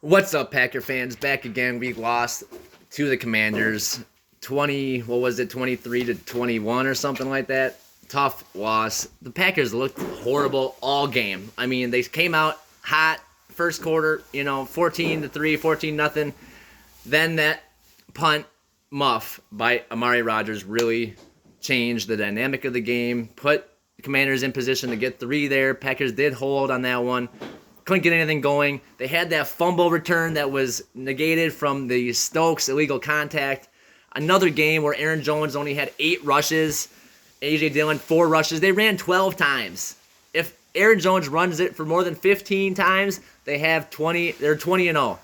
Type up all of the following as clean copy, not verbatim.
What's up, Packer fans? Back again. We lost to the Commanders 23 to 21 or something like that. Tough loss. The Packers looked horrible all game. I mean, they came out hot first quarter, 14 to 3, 14 nothing. Then that punt muff by Amari Rodgers really changed the dynamic of the game, put the Commanders in position to get 3 there. Packers did hold on that one. Couldn't get anything going. They had that fumble return that was negated from the Stokes illegal contact. Another game where Aaron Jones only had 8 rushes. A.J. Dillon, 4 rushes. They ran 12 times. If Aaron Jones runs it for more than 15 times, they're 20-0.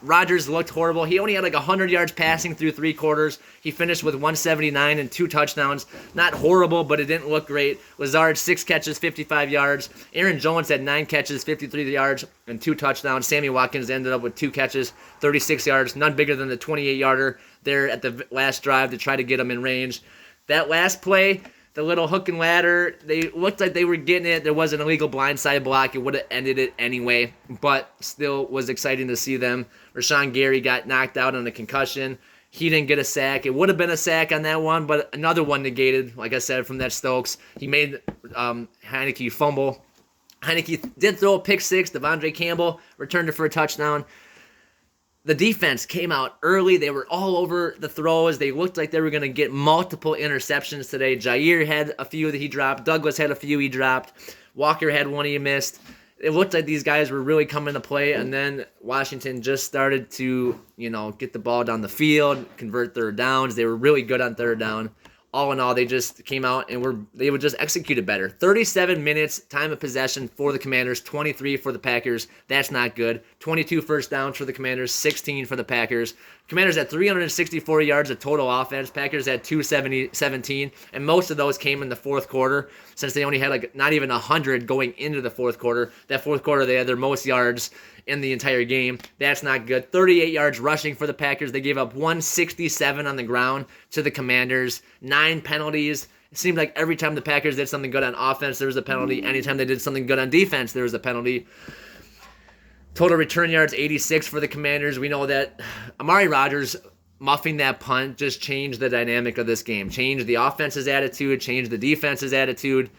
Rodgers looked horrible. He only had like 100 yards passing through 3 quarters. He finished with 179 and 2 touchdowns. Not horrible, but it didn't look great. Lazard, 6 catches, 55 yards. Aaron Jones had 9 catches, 53 yards, and 2 touchdowns. Sammy Watkins ended up with 2 catches, 36 yards. None bigger than the 28-yarder there at the last drive to try to get him in range. That last play, the little hook and ladder, they looked like they were getting it. There was an illegal blindside block. It would have ended it anyway, but still was exciting to see them. Rashawn Gary got knocked out on a concussion. He didn't get a sack. It would have been a sack on that one, but another one negated, like I said, from that Stokes. He made Heinicke fumble. Heinicke did throw a pick six. Devondre Campbell returned it for a touchdown. The defense came out early. They were all over the throws. They looked like they were going to get multiple interceptions today. Jair had a few that he dropped. Douglas had a few he dropped. Walker had one he missed. It looked like these guys were really coming to play, and then Washington just started to, get the ball down the field, convert third downs. They were really good on third down. All in all, they just came out and they would just execute it better. 37 minutes time of possession for the Commanders, 23 for the Packers. That's not good. 22 first downs for the Commanders, 16 for the Packers. Commanders had 364 yards of total offense. Packers had 217, and most of those came in the fourth quarter since they only had not even 100 going into the fourth quarter. That fourth quarter, they had their most yards in the entire game. That's not good. 38 yards rushing for the Packers. They gave up 167 on the ground to the Commanders. 9 penalties. It seemed like every time the Packers did something good on offense, there was a penalty. Anytime they did something good on defense, there was a penalty. Total return yards, 86 for the Commanders. We know that Amari Rodgers muffing that punt just changed the dynamic of this game. Changed the offense's attitude, changed the defense's attitude.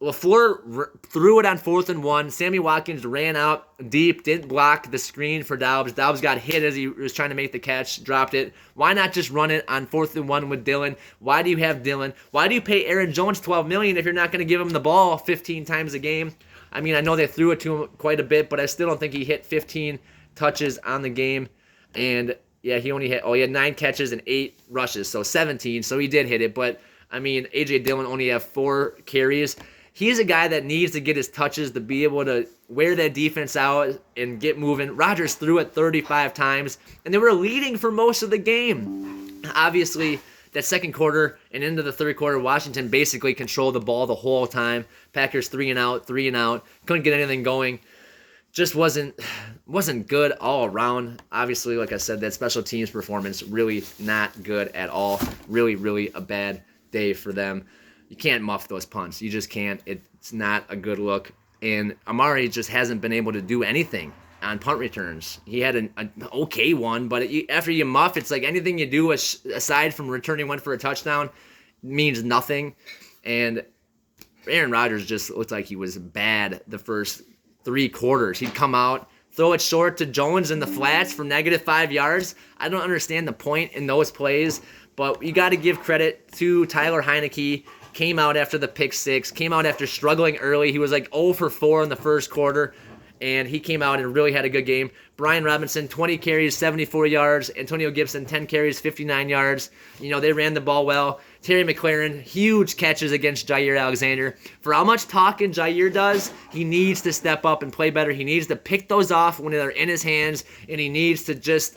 LaFleur threw it on 4th and 1. Sammy Watkins ran out deep, didn't block the screen for Doubs. Doubs got hit as he was trying to make the catch, dropped it. Why not just run it on 4th and 1 with Dillon? Why do you have Dillon? Why do you pay Aaron Jones $12 million if you're not going to give him the ball 15 times a game? I mean, I know they threw it to him quite a bit, but I still don't think he hit 15 touches on the game. And yeah, he had 9 catches and 8 rushes, so 17. So he did hit it, but I mean, A.J. Dillon only had 4 carries. He's a guy that needs to get his touches to be able to wear that defense out and get moving. Rodgers threw it 35 times, and they were leading for most of the game. Obviously, that second quarter and into the third quarter, Washington basically controlled the ball the whole time. Packers 3 and out. Couldn't get anything going. Just wasn't good all around. Obviously, like I said, that special teams performance really not good at all. Really, really a bad day for them. You can't muff those punts. You just can't. It's not a good look. And Amari just hasn't been able to do anything on punt returns. He had an okay one, but after you muff, it's like anything you do aside from returning one for a touchdown means nothing. And Aaron Rodgers just looked like he was bad the first 3 quarters. He'd come out, throw it short to Jones in the flats for -5 yards. I don't understand the point in those plays, but you got to give credit to Tyler Heinicke. Came out after the pick six, came out after struggling early. He was like 0 for 4 in the first quarter, and he came out and really had a good game. Brian Robinson, 20 carries, 74 yards. Antonio Gibson, 10 carries, 59 yards. They ran the ball well. Terry McLaurin, huge catches against Jair Alexander. For how much talking Jair does, he needs to step up and play better. He needs to pick those off when they're in his hands, and he needs to just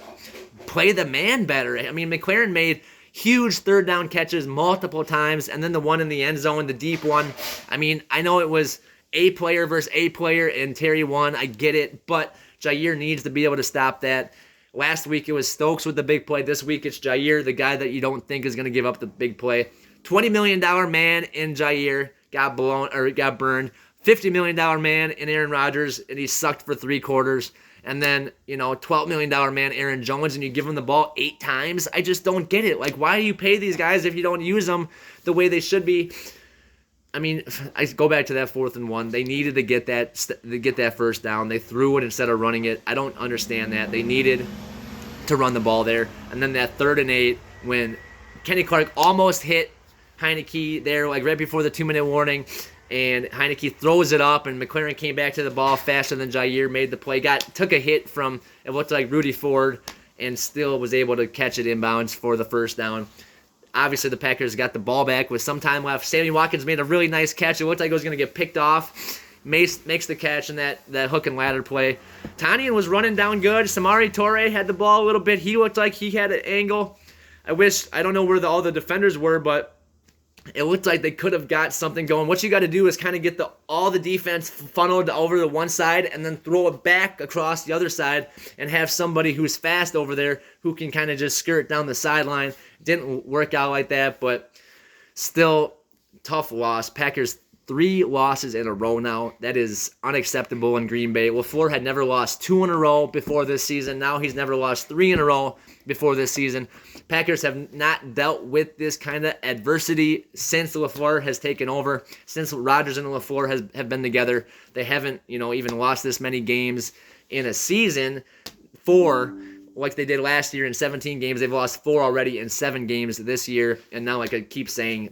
play the man better. I mean, McLaurin made huge third down catches multiple times, and then the one in the end zone, the deep one. I mean, I know it was A player versus A player, and Terry won. I get it, but Jair needs to be able to stop that. Last week it was Stokes with the big play. This week it's Jair, the guy that you don't think is going to give up the big play. $20 million man in Jair got burned. $50 million man in Aaron Rodgers, and he sucked for 3 quarters. and then, $12 million man Aaron Jones, and you give him the ball 8 times. I just don't get it. Like, why do you pay these guys if you don't use them the way they should be? I mean, I go back to that 4th and 1. They needed to get that first down. They threw it instead of running it. I don't understand that. They needed to run the ball there. And then that 3rd and 8, when Kenny Clark almost hit Heineke there, like right before the 2-minute warning, and Heineke throws it up, and McLaren came back to the ball faster than Jair, made the play, took a hit from, it looked like Rudy Ford, and still was able to catch it inbounds for the first down. Obviously, the Packers got the ball back with some time left. Sammy Watkins made a really nice catch. It looked like it was going to get picked off. Makes the catch in that hook and ladder play. Tanyan was running down good. Samori Toure had the ball a little bit. He looked like he had an angle. I don't know where all the defenders were, but it looked like they could have got something going. What you got to do is kind of get all the defense funneled over to one side and then throw it back across the other side and have somebody who's fast over there who can kind of just skirt down the sideline. Didn't work out like that, but still tough loss. Packers 3 losses in a row now. That is unacceptable in Green Bay. LaFleur had never lost 2 in a row before this season. Now he's never lost 3 in a row before this season. Packers have not dealt with this kind of adversity since LaFleur has taken over. Since Rodgers and LaFleur have been together, they haven't, even lost this many games in a season. 4, like they did last year in 17 games. They've lost 4 already in 7 games this year. And now, like I keep saying,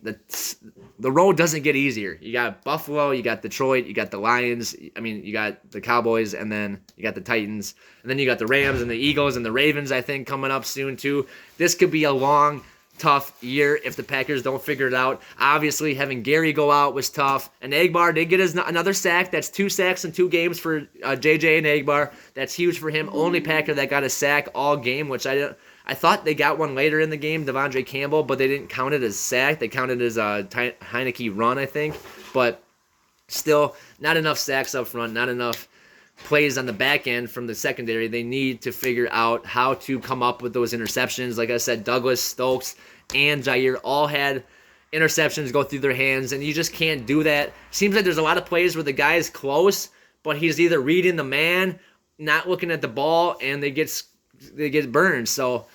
the road doesn't get easier. You got Buffalo, you got Detroit, you got the Lions. You got the Cowboys, and then you got the Titans. And then you got the Rams and the Eagles and the Ravens, I think, coming up soon too. This could be a long, tough year if the Packers don't figure it out. Obviously, having Gary go out was tough. And Agbar did get another sack. That's 2 sacks in 2 games for JJ and Agbar. That's huge for him. Only Packer that got a sack all game, which I thought they got one later in the game, Devondre Campbell, but they didn't count it as sack. They counted it as a Heineke run, I think. But still, not enough sacks up front, not enough plays on the back end from the secondary. They need to figure out how to come up with those interceptions. Like I said, Douglas, Stokes, and Jair all had interceptions go through their hands, and you just can't do that. Seems like there's a lot of plays where the guy is close, but he's either reading the man, not looking at the ball, and they get burned. So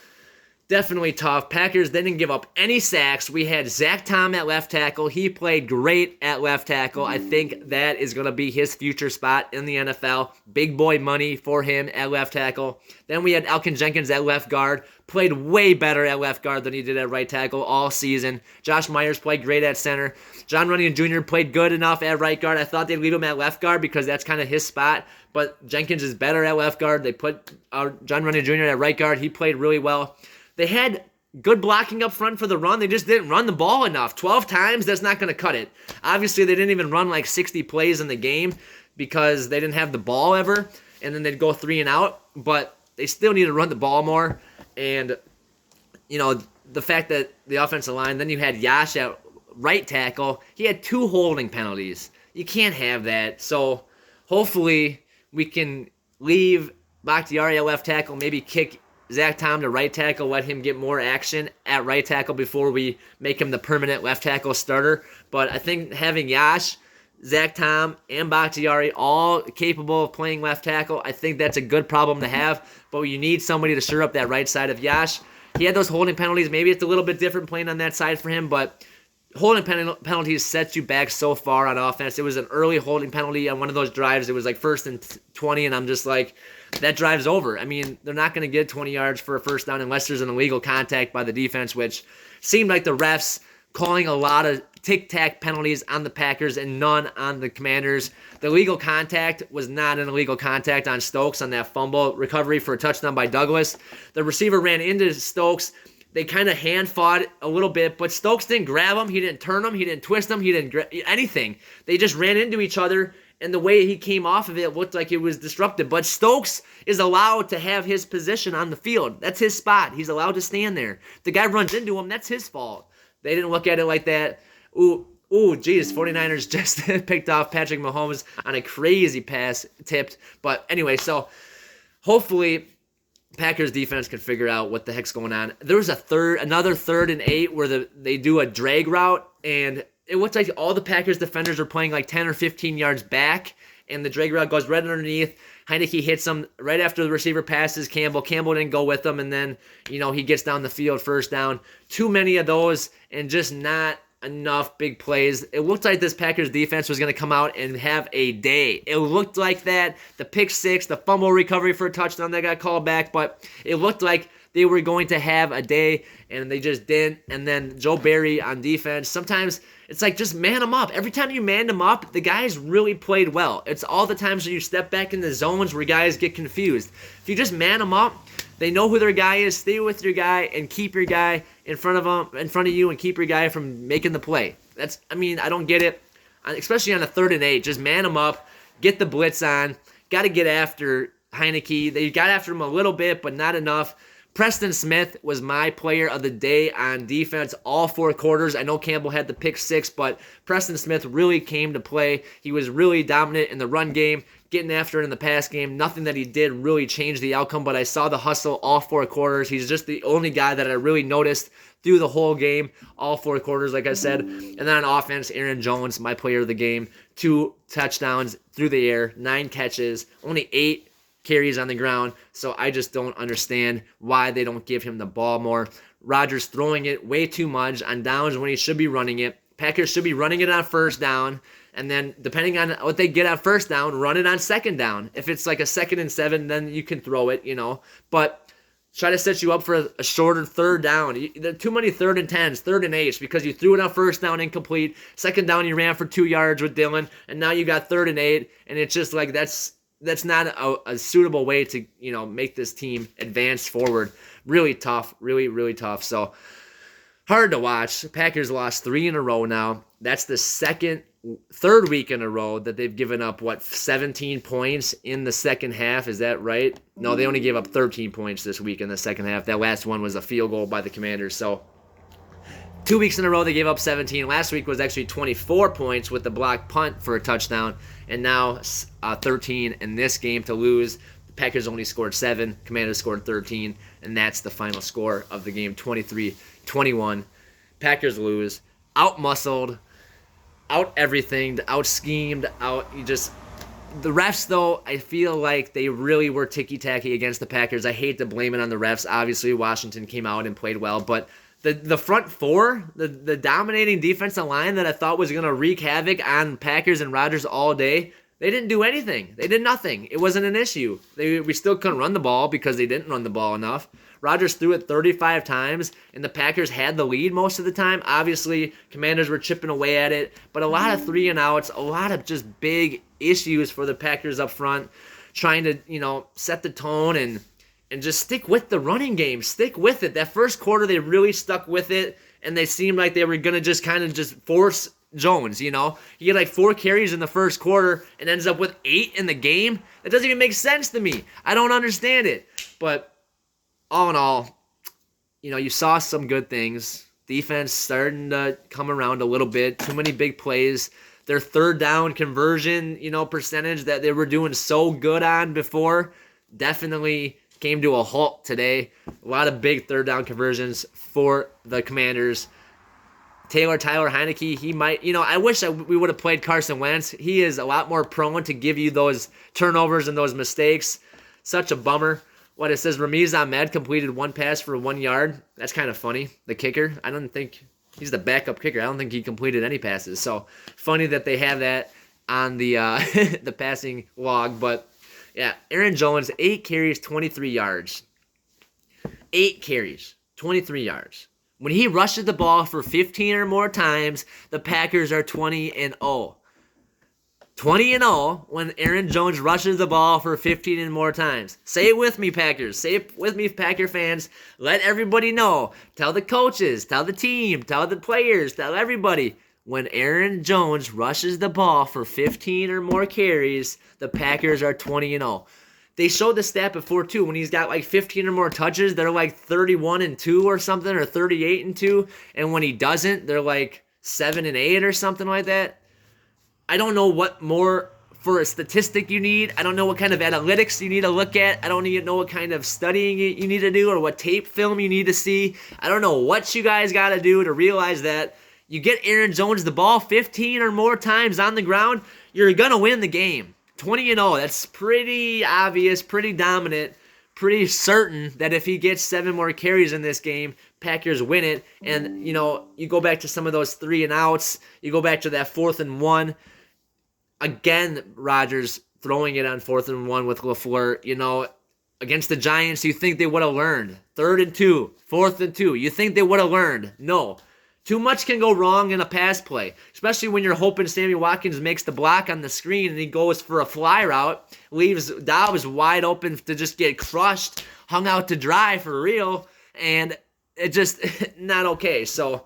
definitely tough. Packers didn't give up any sacks. We had Zach Tom at left tackle. He played great at left tackle. I think that is going to be his future spot in the NFL. Big boy money for him at left tackle. Then we had Elkin Jenkins at left guard. Played way better at left guard than he did at right tackle all season. Josh Myers played great at center. John Runyon Jr. played good enough at right guard. I thought they'd leave him at left guard because that's kind of his spot. But Jenkins is better at left guard. They put John Runyon Jr. at right guard. He played really well. They had good blocking up front for the run. They just didn't run the ball enough. 12 times, that's not going to cut it. Obviously, they didn't even run like 60 plays in the game because they didn't have the ball ever, and then they'd go 3 and out. But they still need to run the ball more. And, the fact that the offensive line, then you had Yash at right tackle. He had 2 holding penalties. You can't have that. So hopefully we can leave Bakhtiari at left tackle, maybe kick Zach Tom to right tackle, let him get more action at right tackle before we make him the permanent left tackle starter. But I think having Yash, Zach Tom, and Bakhtiari all capable of playing left tackle, I think that's a good problem to have. But you need somebody to shore up that right side of Yash. He had those holding penalties. Maybe it's a little bit different playing on that side for him, but holding penalties set you back so far on offense. It was an early holding penalty on one of those drives. It was like 1st and 20, and I'm just like, that drive's over. They're not going to get 20 yards for a first down unless there's an illegal contact by the defense, which seemed like the refs calling a lot of tic-tac penalties on the Packers and none on the Commanders. The illegal contact was not an illegal contact on Stokes on that fumble recovery for a touchdown by Douglas. The receiver ran into Stokes. They kind of hand-fought a little bit, but Stokes didn't grab him. He didn't turn him. He didn't twist him. He didn't anything. They just ran into each other, and the way he came off of it looked like it was disruptive. But Stokes is allowed to have his position on the field. That's his spot. He's allowed to stand there. If the guy runs into him, that's his fault. They didn't look at it like that. Geez, 49ers just picked off Patrick Mahomes on a crazy pass tipped. But anyway, so hopefully Packers defense can figure out what the heck's going on. There was another 3rd and 8 where they do a drag route, and it looks like all the Packers defenders are playing like 10 or 15 yards back, and the drag route goes right underneath. Heineke hits him right after the receiver passes Campbell. Campbell didn't go with him, and then, he gets down the field, first down. Too many of those, and just not enough big plays. It looked like this Packers defense was going to come out and have a day. It looked like that. The pick six, the fumble recovery for a touchdown that got called back, but it looked like they were going to have a day, and they just didn't. And then Joe Barry on defense, sometimes it's like just man them up. Every time you man them up, the guys really played well. It's all the times where you step back in the zones where guys get confused. If you just man them up, they know who their guy is. Stay with your guy and keep your guy in front of you, and keep your guy from making the play. I don't get it, especially on a 3rd and 8. Just man them up, get the blitz on. Got to get after Heineke. They got after him a little bit, but not enough. Preston Smith was my player of the day on defense all 4 quarters. I know Campbell had the pick 6, but Preston Smith really came to play. He was really dominant in the run game, getting after it in the pass game. Nothing that he did really changed the outcome, but I saw the hustle all 4 quarters. He's just the only guy that I really noticed through the whole game, all 4 quarters, like I said. And then on offense, Aaron Jones, my player of the game. 2 touchdowns through the air, 9 catches, only 8 carries on the ground, so I just don't understand why they don't give him the ball more. Rodgers throwing it way too much on downs when he should be running it. Packers should be running it on 1st down, and then depending on what they get on 1st down, run it on 2nd down. If it's like a 2nd and 7, then you can throw it, but try to set you up for a shorter 3rd down. There are too many 3rd and 10s, 3rd and 8s, because you threw it on 1st down incomplete. 2nd down, you ran for 2 yards with Dillon, and now you got 3rd and 8, and it's just like that's not a suitable way to, make this team advance forward. Really tough, really, really tough. So hard to watch. The Packers lost 3 in a row now. That's the 3rd week in a row that they've given up, 17 points in the second half. Is that right? No, they only gave up 13 points this week in the second half. That last one was a field goal by the Commanders. So 2 weeks in a row, they gave up 17. Last week was actually 24 points with the blocked punt for a touchdown, and now 13 in this game to lose. The Packers only scored 7. Commanders scored 13, and that's the final score of the game, 23-21. Packers lose. Out-muscled, out-everything, out-schemed, The refs, though, I feel like they really were ticky-tacky against the Packers. I hate to blame it on the refs. Obviously, Washington came out and played well, but the front 4, the dominating defensive line that I thought was going to wreak havoc on Packers and Rodgers all day, they didn't do anything. They did nothing. It wasn't an issue. We still couldn't run the ball because they didn't run the ball enough. Rodgers threw it 35 times, and the Packers had the lead most of the time. Obviously, Commanders were chipping away at it, but a lot of 3 and outs, a lot of just big issues for the Packers up front, trying to, set the tone and just stick with the running game. Stick with it. That first quarter, they really stuck with it, and they seemed like they were going to just kind of just force Jones, He get like 4 carries in the first quarter and ends up with 8 in the game. That doesn't even make sense to me. I don't understand it. But all in all, you saw some good things. Defense starting to come around a little bit. Too many big plays. Their 3rd down conversion, percentage that they were doing so good on before definitely came to a halt today. A lot of big 3rd down conversions for the Commanders. Tyler Heineke, he might, I wish we would have played Carson Wentz. He is a lot more prone to give you those turnovers and those mistakes. Such a bummer. What it says, Ramiz Ahmed completed 1 pass for 1 yard. That's kind of funny. The kicker, I don't think, he's the backup kicker. I don't think he completed any passes. So funny that they have that on the the passing log. But yeah, Aaron Jones, 8 carries, 23 yards. 8 carries, 23 yards. When he rushes the ball for 15 or more times, the Packers are 20-0. 20-0 when Aaron Jones rushes the ball for 15 and more times. Say it with me, Packers. Say it with me, Packer fans. Let everybody know. Tell the coaches, tell the team, tell the players, tell everybody. When Aaron Jones rushes the ball for 15 or more carries, the Packers are 20-0. They showed the stat before, too. When he's got like 15 or more touches, they're like 31-2 or something, or 38-2. And when he doesn't, they're like 7-8 or something like that. I don't know what more for a statistic you need. I don't know what kind of analytics you need to look at. I don't even know what kind of studying you need to do or what tape film you need to see. I don't know what you guys got to do to realize that you get Aaron Jones the ball 15 or more times on the ground, you're going to win the game. 20-0. That's pretty obvious, pretty dominant, pretty certain that if he gets 7 more carries in this game, Packers win it. And, you go back to some of those 3 and outs. You go back to that 4th and 1. Again, Rodgers throwing it on 4th and 1 with LaFleur. Against the Giants, you think they would have learned. 3rd and 2, 4th and 2. You think they would have learned. No. Too much can go wrong in a pass play, especially when you're hoping Sammy Watkins makes the block on the screen and he goes for a fly route, leaves Dobbs wide open to just get crushed, hung out to dry for real, and it just not okay. So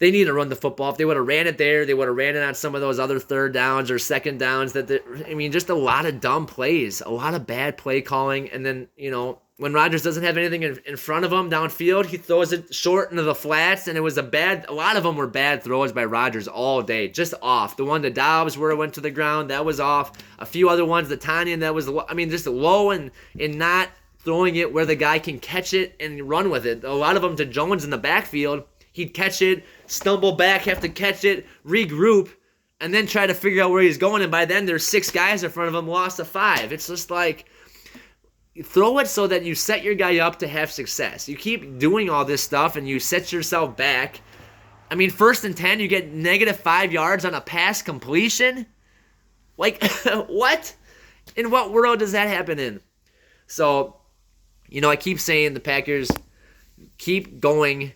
they need to run the football. If they would have ran it there, they would have ran it on some of those other 3rd downs or 2nd downs. Just a lot of dumb plays, a lot of bad play calling, and then, when Rodgers doesn't have anything in front of him downfield, he throws it short into the flats, and it was a lot of them were bad throws by Rodgers all day, just off. The one to Dobbs where it went to the ground, that was off. A few other ones, the Tanyan, that was, just low and not throwing it where the guy can catch it and run with it. A lot of them to Jones in the backfield, he'd catch it, stumble back, have to catch it, regroup, and then try to figure out where he's going, and by then there's 6 guys in front of him, lost to 5. It's just like, throw it so that you set your guy up to have success. You keep doing all this stuff and you set yourself back. 1st and 10, you get -5 yards on a pass completion? Like, what? In what world does that happen in? So, I keep saying the Packers keep going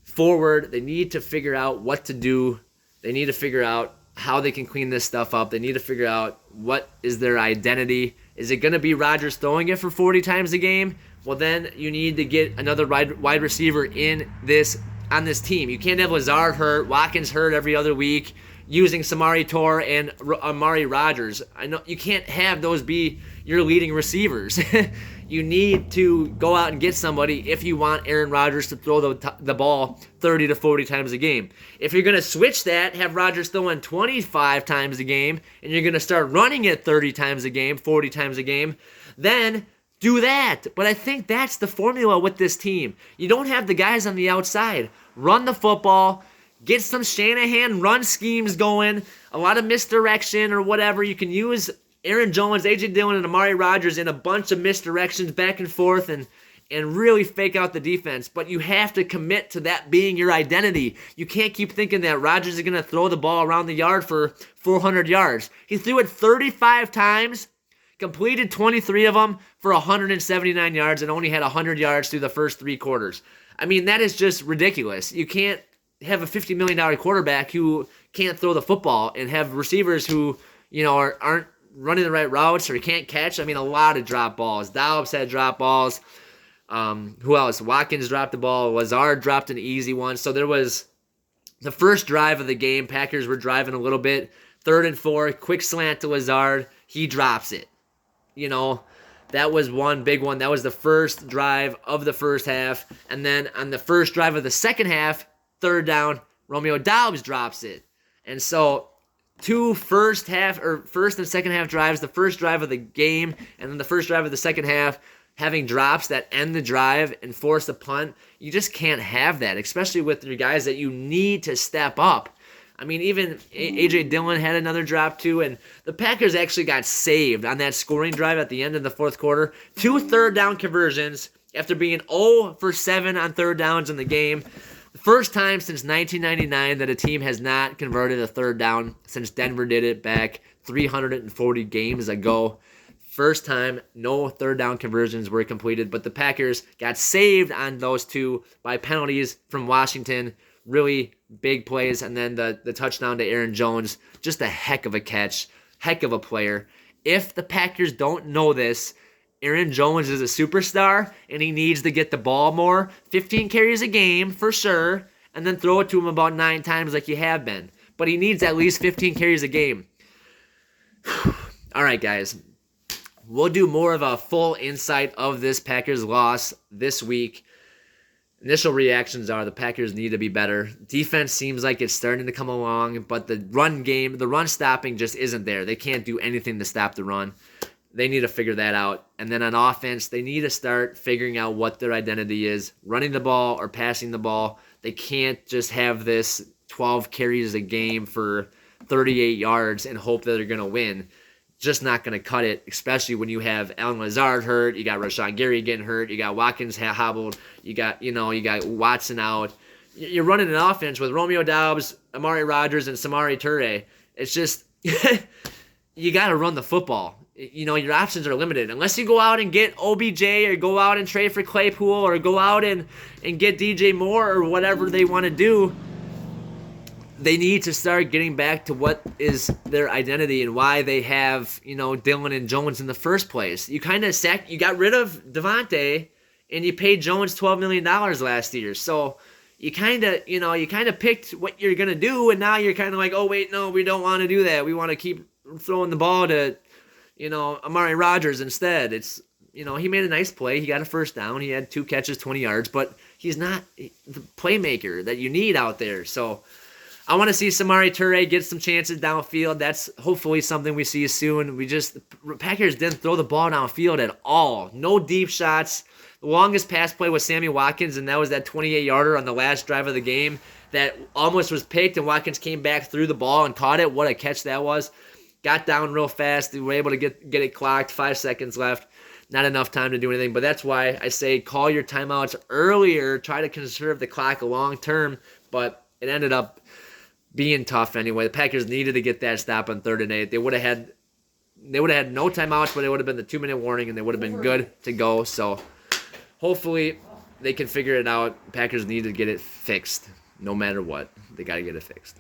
forward. They need to figure out what to do. They need to figure out how they can clean this stuff up. They need to figure out what is their identity. Is it going to be Rodgers throwing it for 40 times a game? Well, then you need to get another wide receiver on this team. You can't have Lazard hurt, Watkins hurt every other week, using Samori Toure and Amari Rodgers. I know you can't have those be your leading receivers. You need to go out and get somebody if you want Aaron Rodgers to throw the ball 30 to 40 times a game. If you're going to switch that, have Rodgers throwing 25 times a game, and you're going to start running it 30 times a game, 40 times a game, then do that. But I think that's the formula with this team. You don't have the guys on the outside. Run the football. Get some Shanahan run schemes going. A lot of misdirection or whatever. You can use Aaron Jones, A.J. Dillon, and Amari Rodgers in a bunch of misdirections back and forth and really fake out the defense. But you have to commit to that being your identity. You can't keep thinking that Rodgers is going to throw the ball around the yard for 400 yards. He threw it 35 times, completed 23 of them for 179 yards, and only had 100 yards through the first 3 quarters. That is just ridiculous. You can't have a $50 million quarterback who can't throw the football and have receivers who, aren't running the right routes or can't catch. A lot of drop balls. Dobbs had drop balls. Who else? Watkins dropped the ball. Lazard dropped an easy one. So there was the first drive of the game. Packers were driving a little bit. 3rd and 4, quick slant to Lazard. He drops it. That was one big one. That was the first drive of the first half. And then on the first drive of the second half, 3rd down, Romeo Doubs drops it. And so 2 first and second half drives, the first drive of the game, and then the first drive of the second half, having drops that end the drive and force a punt. You just can't have that, especially with your guys that you need to step up. Even A.J. Dillon had another drop too, and the Packers actually got saved on that scoring drive at the end of the 4th quarter. 2 3rd down conversions after being 0 for 7 on 3rd downs in the game. The first time since 1999 that a team has not converted a 3rd down since Denver did it back 340 games ago. First time no 3rd down conversions were completed, but the Packers got saved on those 2 by penalties from Washington. Really big plays, and then the touchdown to Aaron Jones. Just a heck of a catch, heck of a player. If the Packers don't know this, Aaron Jones is a superstar, and he needs to get the ball more. 15 carries a game, for sure, and then throw it to him about 9 times like you have been. But he needs at least 15 carries a game. All right, guys. We'll do more of a full insight of this Packers loss this week. Initial reactions are the Packers need to be better. Defense seems like it's starting to come along, but the run stopping just isn't there. They can't do anything to stop the run. They need to figure that out. And then on offense, they need to start figuring out what their identity is, running the ball or passing the ball. They can't just have this 12 carries a game for 38 yards and hope that they're going to win. Just not going to cut it, especially when you have Allen Lazard hurt, you got Rashawn Gary getting hurt, you got Watkins hobbled, you got Watson out. You're running an offense with Romeo Doubs, Amari Rodgers, and Samori Toure. It's just you got to run the football. Your options are limited. Unless you go out and get OBJ or go out and trade for Claypool or go out and get DJ Moore or whatever they want to do, they need to start getting back to what is their identity and why they have, Dillon and Jones in the first place. You kind of you got rid of Devontae and you paid Jones $12 million last year. So you kind of picked what you're going to do, and now you're kind of like, oh, wait, no, we don't want to do that. We want to keep throwing the ball to, Amari Rodgers instead. It's, he made a nice play. He got a first down. He had 2 catches, 20 yards, but he's not the playmaker that you need out there. So I want to see Samori Toure get some chances downfield. That's hopefully something we see soon. The Packers didn't throw the ball downfield at all. No deep shots. The longest pass play was Sammy Watkins, and that was that 28-yarder on the last drive of the game that almost was picked, and Watkins came back through the ball and caught it. What a catch that was. Got down real fast. They were able to get it clocked. 5 seconds left. Not enough time to do anything, but that's why I say call your timeouts earlier. Try to conserve the clock long term, but it ended up being tough anyway. The Packers needed to get that stop on 3rd and 8. They would have had no timeouts, but it would have been the 2-minute warning, and they would have been good to go. So hopefully they can figure it out. Packers need to get it fixed. No matter what, they got to get it fixed.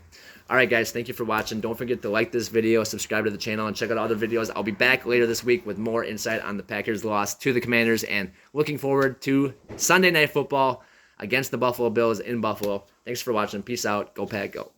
All right, guys, thank you for watching. Don't forget to like this video, subscribe to the channel, and check out other videos. I'll be back later this week with more insight on the Packers' loss to the Commanders, and looking forward to Sunday Night Football against the Buffalo Bills in Buffalo. Thanks for watching. Peace out. Go Pack, go.